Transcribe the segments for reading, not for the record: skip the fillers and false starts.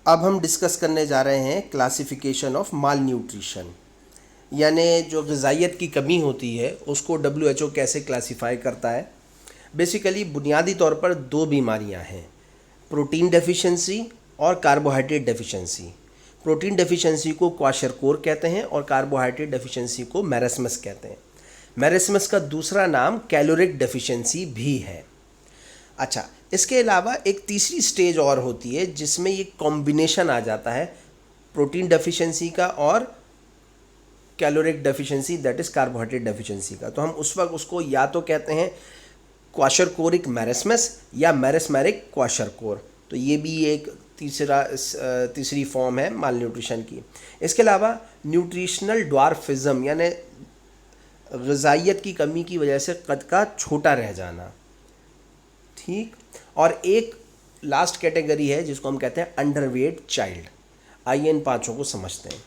अब हम डिस्कस करने जा रहे हैं क्लासिफिकेशन ऑफ माल न्यूट्रिशन, यानी जो ग़िज़ाइयत की कमी होती है उसको WHO कैसे क्लासिफाई करता है। बेसिकली बुनियादी तौर पर दो बीमारियां हैं, प्रोटीन डेफिशिएंसी और कार्बोहाइड्रेट डेफिशिएंसी। प्रोटीन डेफिशिएंसी को क्वाशरकोर कहते हैं और कार्बोहाइड्रेट डेफिशिएंसी को मैरस्मस कहते हैं। मैरस्मस का दूसरा नाम कैलोरिक डेफिशिएंसी भी है। अच्छा, इसके अलावा एक तीसरी स्टेज और होती है जिसमें ये कॉम्बिनेशन आ जाता है प्रोटीन डेफिशिएंसी का और caloric deficiency, that is carbohydrate deficiency का। तो हम उस वक्त उसको या तो कहते हैं क्वाशरकोरिक मैरस्मस या मैरस्मेरिक क्वाशरकोर। तो ये भी एक तीसरी फॉर्म है माल न्यूट्रिशन की। इसके अलावा न्यूट्रिशनल ड्वार्फिज्म, यानी ग़िज़ाइयत की कमी की वजह से कद का छोटा रह जाना, ठीक। और एक लास्ट कैटेगरी है जिसको हम कहते हैं अंडरवेट चाइल्ड। आइए इन पांचों को समझते हैं।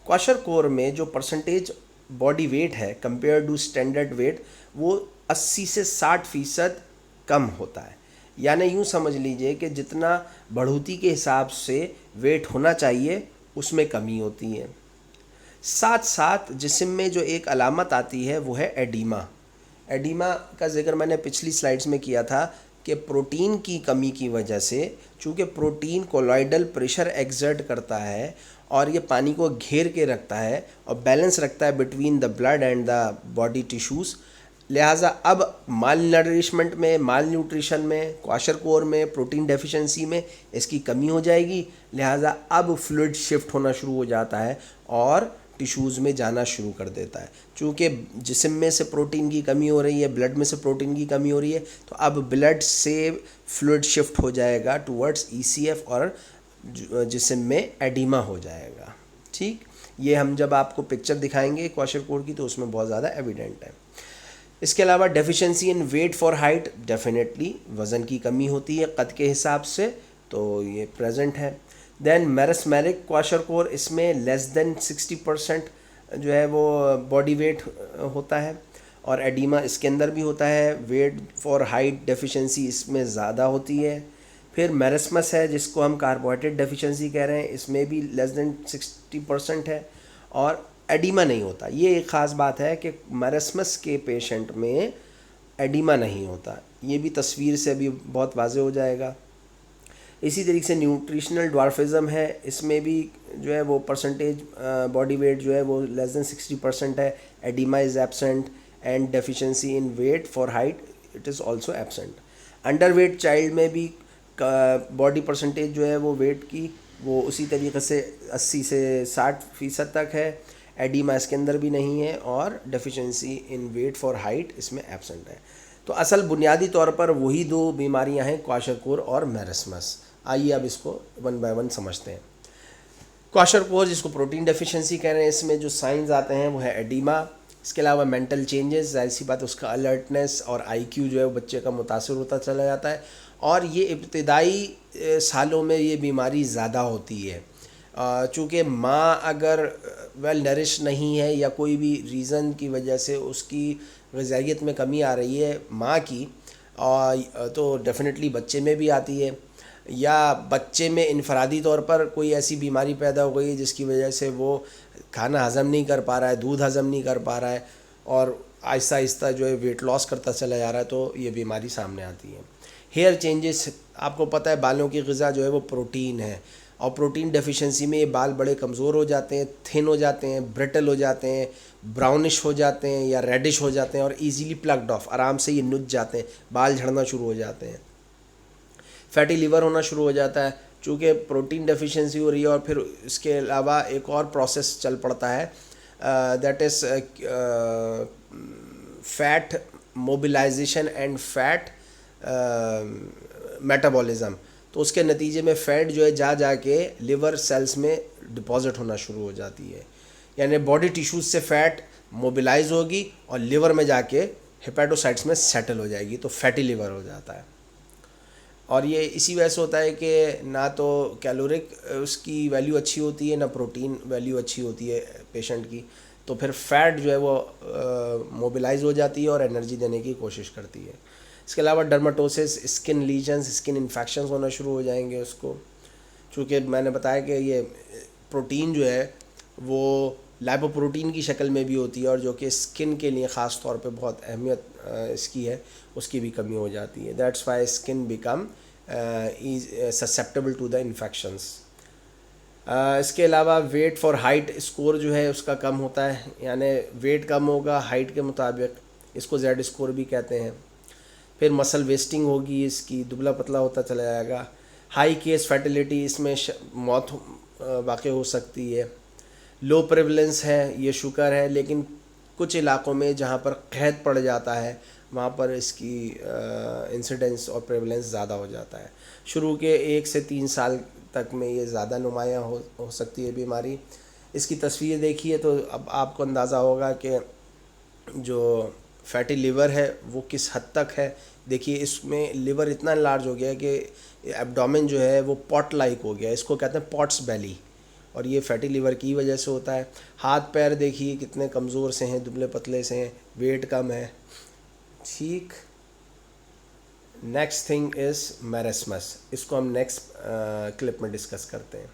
क्वाशरकोर में जो परसेंटेज बॉडी वेट है कंपेयर टू स्टैंडर्ड वेट, वो 80 से 60% कम होता है। यानी यूँ समझ लीजिए कि जितना बढ़ोतरी के हिसाब से वेट होना चाहिए उसमें कमी होती है। साथ साथ जिस्म में जो एक अलामत आती है वो है एडीमा। एडीमा का जिक्र मैंने पिछली स्लाइड्स में किया था कि प्रोटीन की कमी की वजह से, चूँकि प्रोटीन कोलॉइडल प्रेशर एक्सर्ट करता है और ये पानी को घेर के रखता है और बैलेंस रखता है between the blood and the body tissues, लिहाजा अब माल नरिशमेंट में, माल न्यूट्रिशन में, क्वाशरकोर में, प्रोटीन डेफिशिएंसी में इसकी कमी हो जाएगी। लिहाजा अब फ्लूइड शिफ्ट होना शुरू हो जाता है और टिश्यूज़ में जाना शुरू कर देता है। चूँकि जिस्म में से प्रोटीन की कमी हो रही है, ब्लड में से प्रोटीन की कमी हो रही है, तो अब ब्लड से फ्लूइड शिफ्ट हो जाएगा टुवर्ड्स ECF और जिस्म में एडिमा हो जाएगा, ठीक। ये हम जब आपको पिक्चर दिखाएंगे क्वाशरकोर की तो उसमें बहुत ज़्यादा एविडेंट है। इसके अलावा deficiency in weight for height, definitely वज़न की कमी होती है कद के हिसाब से, तो ये प्रेजेंट है। देन मैरस्मेरिक क्वाशरकोर, इसमें लेस देन 60% जो है वो बॉडी वेट होता है और एडिमा इसके अंदर भी होता है। वेट फॉर हाइट डेफिशिएंसी इसमें ज़्यादा होती है। फिर मैरस्मस है जिसको हम कार्बोहाइड्रेट डेफिशिएंसी कह रहे हैं, इसमें भी लेस देन 60% है और एडिमा नहीं होता। ये एक ख़ास बात है कि मैरस्मस के पेशेंट में एडिमा नहीं होता, ये भी तस्वीर से अभी बहुत वाज़े हो जाएगा। इसी तरीके से न्यूट्रिशनल ड्वार्फिज्म है, इसमें भी जो है वो परसेंटेज बॉडी वेट जो है वो लेस देन 60% है। Oedema is absent and deficiency in weight for height it is also absent. Underweight child में भी बॉडी परसेंटेज जो है वो वेट की वो उसी तरीके से 80 से 60% तक है। एडिमा इसके अंदर भी नहीं है और deficiency in weight for height इसमें एब्सेंट है। तो असल बुनियादी तौर पर वही दो बीमारियां हैं, क्वाशरकोर और मैरस्मस। आइए अब इसको वन बाय वन समझते हैं। क्वाशरकोर जिसको प्रोटीन डेफिशिएंसी कह रहे हैं, इसमें जो साइंस आते हैं वो है एडिमा। इसके अलावा मेंटल चेंजेस, जाहिर सी बात उसका अलर्टनेस और IQ जो है वो बच्चे का मुतासर होता चला जाता है और ये इब्तदाई सालों में ये बीमारी ज़्यादा होती है। चूँकि माँ अगर वेल नरिश नहीं है या कोई भी रीज़न की वजह से उसकी ग़िज़ाइयत में कमी आ रही है माँ की, तो डेफ़िनेटली बच्चे में भी आती है, या बच्चे में इनफरादी तौर पर कोई ऐसी बीमारी पैदा हो गई जिसकी वजह से वो खाना हज़म नहीं कर पा रहा है, दूध हज़म नहीं कर पा रहा है और आहिस्ता आहिस्ता जो है वेट लॉस करता चला जा रहा है, तो ये बीमारी सामने आती है। हेयर चेंजेस, आपको पता है बालों की ग़िज़ा जो है वो प्रोटीन है और प्रोटीन डेफिशिएंसी में ये बाल बड़े कमज़ोर हो जाते हैं, थिन हो जाते हैं, ब्रिटल हो जाते हैं, ब्राउनिश हो जाते हैं या रेडिश हो जाते हैं और इजीली प्लग्ड ऑफ, आराम से ये नुच जाते हैं, बाल झड़ना शुरू हो जाते हैं। फैटी लीवर होना शुरू हो जाता है चूँकि प्रोटीन डेफिशिएंसी हो रही है। और फिर इसके अलावा एक और प्रोसेस चल पड़ता है, that is fat mobilisation and fat metabolism. तो उसके नतीजे में फ़ैट जो है जा के लिवर सेल्स में डिपॉजिट होना शुरू हो जाती है, यानी बॉडी टिश्यूज़ से फ़ैट मोबिलाइज होगी और लिवर में जाके हेपेटोसाइट्स में सेटल हो जाएगी, तो फैटी लिवर हो जाता है। और ये इसी वजह से होता है कि ना तो कैलोरिक उसकी वैल्यू अच्छी होती है, ना प्रोटीन वैल्यू अच्छी होती है पेशेंट की, तो फिर फैट जो है वो मोबिलाइज हो जाती है और एनर्जी देने की कोशिश करती है। इसके अलावा डर्माटोसिस, स्किन लीजन्स, स्किन इन्फेक्शंस होना शुरू हो जाएंगे उसको। चूँकि मैंने बताया कि ये प्रोटीन जो है वो लाइपोप्रोटीन की शक्ल में भी होती है, और जो कि स्किन के लिए ख़ास तौर पे बहुत अहमियत इसकी है, उसकी भी कमी हो जाती है। That's why skin become is susceptible to the infections. इसके अलावा वेट फॉर हाइट स्कोर जो है उसका कम होता है, यानी वेट कम होगा हाइट के मुताबिक, इसको जेड स्कोर भी कहते हैं। फिर मसल वेस्टिंग होगी, इसकी दुबला पतला होता चला जाएगा। हाई केस फर्टिलिटी, इसमें मौत वाक़ हो सकती है। लो प्रेवलेंस है, ये शुक्र है, लेकिन कुछ इलाक़ों में जहाँ पर क़हत पड़ जाता है वहाँ पर इसकी इंसिडेंस और प्रेवलेंस ज़्यादा हो जाता है। शुरू के 1 से 3 साल तक में ये ज़्यादा नुमायाँ हो सकती है बीमारी। इसकी तस्वीर देखिए तो अब आपको अंदाज़ा होगा कि जो फैटी लिवर है वो किस हद तक है। देखिए इसमें लिवर इतना लार्ज हो गया है कि एब्डोमेन जो है वो पॉट लाइक हो गया है, इसको कहते हैं पॉट्स बेली, और ये फैटी लिवर की वजह से होता है। हाथ पैर देखिए कितने कमज़ोर से हैं, दुबले पतले से हैं, वेट कम है। ठीक, नेक्स्ट थिंग इज़ मैरेस्मस, इसको हम नेक्स्ट क्लिप में डिस्कस करते हैं।